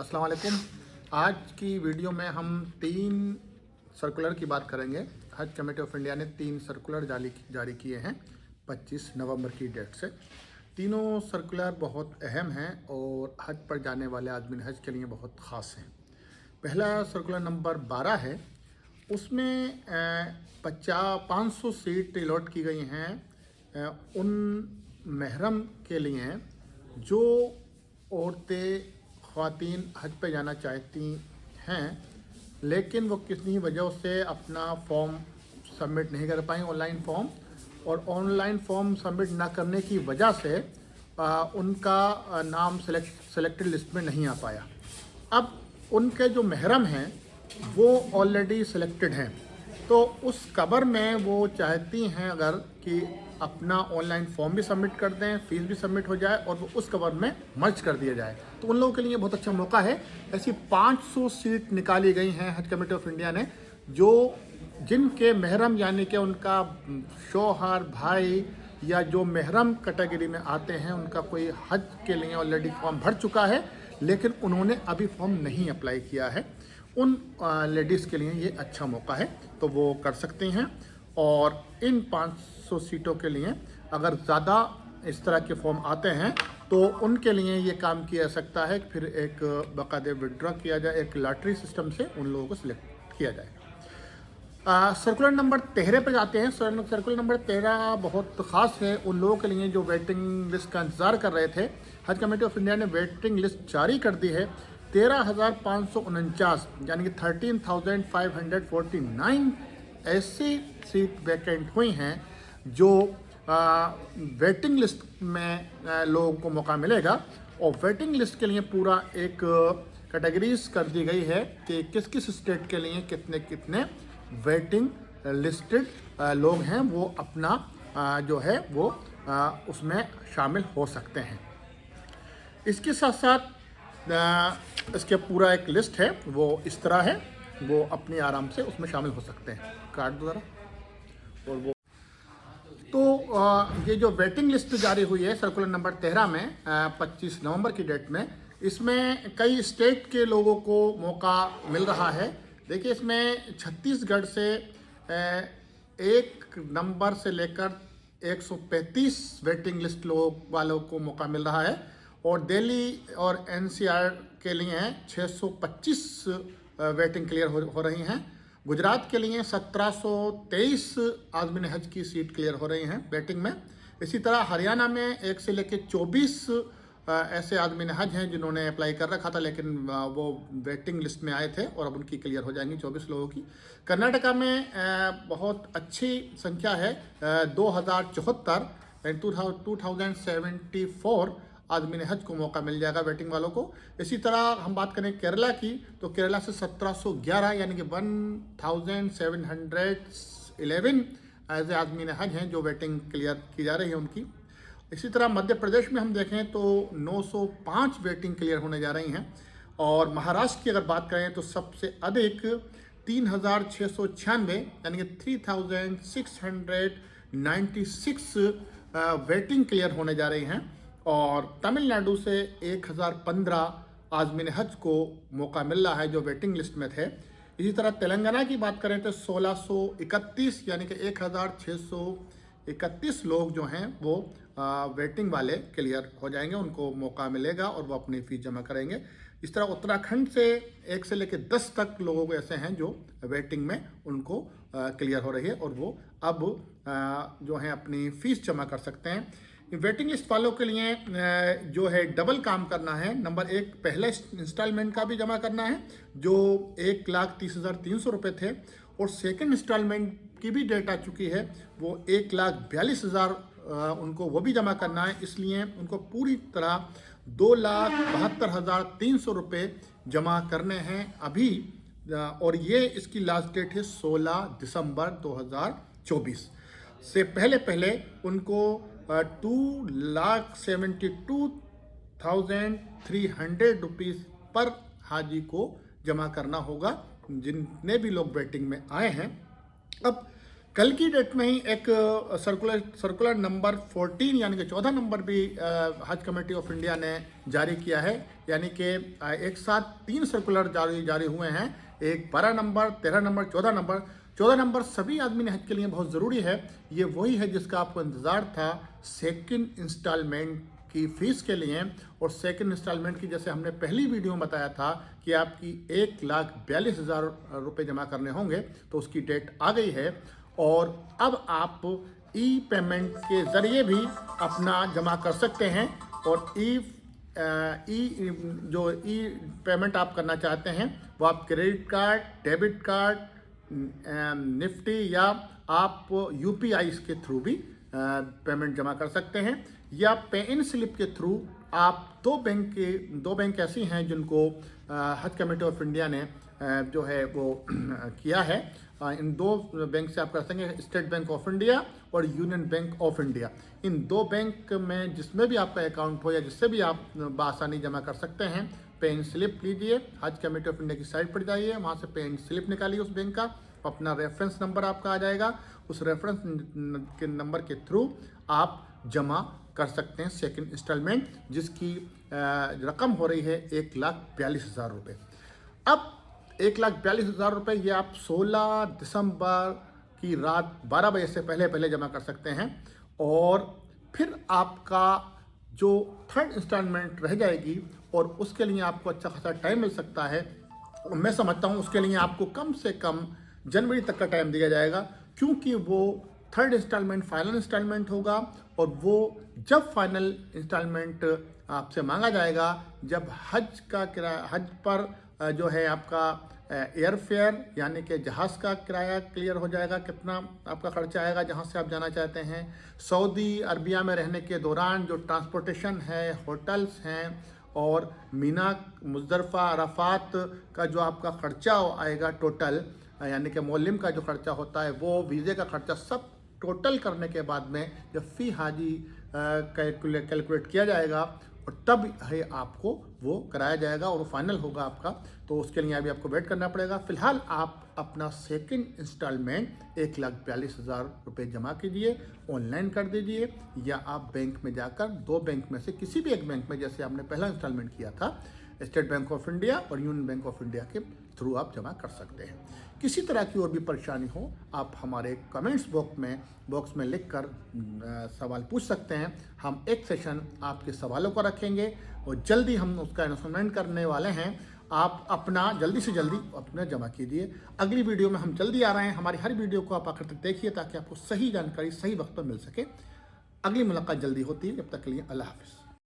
अस्सलाम वालेकुम। आज की वीडियो में हम 3 सर्कुलर की बात करेंगे। हज कमेटी ऑफ इंडिया ने 3 सर्कुलर जारी किए हैं 25 नवंबर की डेट से। तीनों सर्कुलर बहुत अहम हैं और हज पर जाने वाले आदमी हज के लिए बहुत ख़ास हैं। पहला सर्कुलर नंबर 12 है। उसमें 500 सीट अलॉट की गई हैं उन महरम के लिए जो औरतें ख़वातीन हज पे जाना चाहती हैं, लेकिन वो किसी वजह से अपना फॉर्म सबमिट नहीं कर पाई ऑनलाइन फॉर्म, और ऑनलाइन फॉर्म सबमिट ना करने की वजह से उनका नाम सेलेक्टेड लिस्ट में नहीं आ पाया। अब उनके जो महरम हैं वो ऑलरेडी सिलेक्टेड हैं, तो उस कवर में वो चाहती हैं अगर कि अपना ऑनलाइन फॉर्म भी सबमिट कर दें, फीस भी सबमिट हो जाए और वो उस कवर में मर्ज कर दिया जाए, तो उन लोगों के लिए बहुत अच्छा मौका है। ऐसी 500 सीट निकाली गई हैं हज कमेटी ऑफ इंडिया ने, जो जिनके महरम यानी कि उनका शौहर, भाई या जो महरम कैटेगरी में आते हैं, उनका कोई हज के लिए ऑलरेडी फॉर्म भर चुका है लेकिन उन्होंने अभी फॉर्म नहीं अप्लाई किया है, उन लेडीज़ के लिए ये अच्छा मौका है, तो वो कर सकती हैं। और इन 500 सीटों के लिए अगर ज़्यादा इस तरह के फॉर्म आते हैं तो उनके लिए ये काम किया जा सकता है, फिर एक बाकायदे विड्रॉ किया जाए, एक लॉटरी सिस्टम से उन लोगों को सिलेक्ट किया जाए। सर्कुलर नंबर 13 पे जाते हैं। सर्कुलर नंबर 13 बहुत ख़ास है उन लोगों के लिए जो वेटिंग लिस्ट का इंतज़ार कर रहे थे। हज कमेटी ऑफ इंडिया ने वेटिंग लिस्ट जारी कर दी है। 13,549 यानी कि 13,549 ऐसी सीट वैकेंट हुई हैं जो वेटिंग लिस्ट में लोगों को मौका मिलेगा, और वेटिंग लिस्ट के लिए पूरा एक कैटेगरीज कर दी गई है कि किस किस स्टेट के लिए कितने कितने वेटिंग लिस्टेड लोग हैं, वो अपना जो है वो उसमें शामिल हो सकते हैं। इसके साथ साथ इसके पूरा एक लिस्ट है, वो इस तरह है, वो अपनी आराम से उसमें शामिल हो सकते हैं। कार्ड द्वारा और वो तो ये जो वेटिंग लिस्ट जारी हुई है सर्कुलर नंबर 13 में 25 नवंबर की डेट में, इसमें कई स्टेट के लोगों को मौका मिल रहा है। देखिए, इसमें छत्तीसगढ़ से 1 नंबर से लेकर 135 वेटिंग लिस्ट वालों को मौका मिल रहा है, और दिल्ली और एनसीआर के लिए 625 वेटिंग क्लियर हो रही हैं। गुजरात के लिए 1723 आज़मीन हज की सीट क्लियर हो रही हैं वेटिंग में। इसी तरह हरियाणा में 1 से लेकर 24 ऐसे आदमीन हज हैं जिन्होंने अप्लाई कर रखा था लेकिन वो वेटिंग लिस्ट में आए थे और अब उनकी क्लियर हो जाएंगी 24 लोगों की। कर्नाटका में बहुत अच्छी संख्या है, 2074 2074 आदमीन हज को मौका मिल जाएगा वेटिंग वालों को। इसी तरह हम बात करें केरला की, तो केरला से 1711 यानी कि 1711 ऐसे आदमीन हज हैं जो वेटिंग क्लियर की जा रही है उनकी। इसी तरह मध्य प्रदेश में हम देखें तो 905 वेटिंग क्लियर होने जा रही हैं, और महाराष्ट्र की अगर बात करें तो सबसे अधिक 3696 यानी कि 3696 वेटिंग क्लियर होने जा रही हैं, और तमिलनाडु से 1015 आज़मीन हज को मौका मिल रहा है जो वेटिंग लिस्ट में थे। इसी तरह तेलंगाना की बात करें तो 1631 यानी कि 1631 लोग जो हैं वो वेटिंग वाले क्लियर हो जाएंगे, उनको मौका मिलेगा और वो अपनी फीस जमा करेंगे। इस तरह उत्तराखंड से 1 से लेकर 10 तक लोगों को ऐसे हैं जो वेटिंग में उनको क्लियर हो रही है, और वो अब जो है अपनी फीस जमा कर सकते हैं। वेटिंग लिस्ट वालों के लिए जो है डबल काम करना है। नंबर 1, पहले इंस्टॉलमेंट का भी जमा करना है जो 1,30,300 रुपये थे, और सेकंड इंस्टॉलमेंट की भी डेट आ चुकी है, वो 1,42,000 उनको वो भी जमा करना है। इसलिए उनको पूरी तरह 2,72,300 रुपये जमा करने हैं अभी, और ये इसकी लास्ट डेट है 16 दिसंबर 2024 से पहले उनको 2,72,300 रुपीज़ पर हाजी को जमा करना होगा जितने भी लोग वेटिंग में आए हैं। अब कल की डेट में ही एक सर्कुलर नंबर 14 यानी कि 14 नंबर भी हज कमेटी ऑफ इंडिया ने जारी किया है। यानी कि एक साथ 3 सर्कुलर जारी हुए हैं, एक 12 नंबर, 13 नंबर, 14 नंबर। 14 नंबर सभी आदमी ने हज के लिए बहुत ज़रूरी है। ये वही है जिसका आपको इंतज़ार था सेकंड इंस्टॉलमेंट की फ़ीस के लिए। और सेकंड इंस्टॉलमेंट की जैसे हमने पहली वीडियो में बताया था कि आपकी 1,42,000 रुपये जमा करने होंगे, तो उसकी डेट आ गई है। और अब आप ई पेमेंट के ज़रिए भी अपना जमा कर सकते हैं। और जो ई पेमेंट आप करना चाहते हैं वो आप credit card, debit card, Nifty या आप यूपीआई के थ्रू भी पेमेंट जमा कर सकते हैं, या पे इन स्लिप के थ्रू आप दो बैंक ऐसी हैं जिनको हज कमेटी ऑफ इंडिया ने जो है वो किया है। इन 2 बैंक से आप कर सकेंगे, स्टेट बैंक ऑफ इंडिया और union bank of India. In 2 bank में जिसमें भी आपका अकाउंट हो या जिससे भी आप बआसानी जमा कर सकते हैं। पे इन स्लिप लीजिए, हज कमेटी ऑफ इंडिया की साइट पर जाइए, वहाँ से पे इन स्लिप निकालिए उस बैंक का, अपना रेफरेंस नंबर आपका आ जाएगा। उस रेफरेंस के नंबर के थ्रू आप जमा कर सकते हैं सेकंड इंस्टॉलमेंट, जिसकी रकम हो रही है 1,42,000 रुपये। अब 1,42,000 रुपये ये आप 16 दिसंबर की रात 12 बजे से पहले जमा कर सकते हैं। और फिर आपका जो थर्ड इंस्टॉलमेंट रह जाएगी और उसके लिए आपको अच्छा खासा टाइम मिल सकता है। मैं समझता हूँ उसके लिए आपको कम से कम जनवरी तक का टाइम दिया जाएगा, क्योंकि वो थर्ड इंस्टॉलमेंट फाइनल इंस्टॉलमेंट होगा। और वो जब फाइनल इंस्टॉलमेंट आपसे मांगा जाएगा, जब हज पर जो है आपका एयर फेयर यानी कि जहाज़ का किराया क्लियर हो जाएगा, कितना आपका खर्चा आएगा जहां से आप जाना चाहते हैं। सऊदी अरबिया में रहने के दौरान जो ट्रांसपोर्टेशन है, होटल्स हैं, और मीना, मुज़दलिफ़ा, अराफात का जो आपका खर्चा आएगा टोटल, यानी कि मोलिम का जो खर्चा होता है, वो वीज़े का खर्चा, सब टोटल करने के बाद में जब फ़ी हाजी कैलकुलेट किया जाएगा और तब है आपको वो कराया जाएगा और वो फाइनल होगा आपका। तो उसके लिए अभी आपको वेट करना पड़ेगा। फ़िलहाल आप अपना सेकंड इंस्टॉलमेंट 1,42,000 रुपये जमा कीजिए, ऑनलाइन कर दीजिए, या आप बैंक में जाकर 2 बैंक में से किसी भी एक बैंक में, जैसे आपने पहला इंस्टॉलमेंट किया था स्टेट बैंक ऑफ इंडिया और यूनियन बैंक ऑफ इंडिया के थ्रू आप जमा कर सकते हैं। किसी तरह की और भी परेशानी हो, आप हमारे कमेंट्स बॉक्स में लिखकर सवाल पूछ सकते हैं। हम एक सेशन आपके सवालों को रखेंगे और जल्दी हम उसका अनाउंसमेंट करने वाले हैं। आप अपना जल्दी से जल्दी अपना जमा कीजिए। अगली वीडियो में हम जल्दी आ रहे हैं। हमारी हर वीडियो को आप आखिर तक देखिए ताकि आपको सही जानकारी सही वक्त पर मिल सके। अगली मुलाकात जल्दी होती है। जब तक के लिए अल्लाह हाफ़िज़।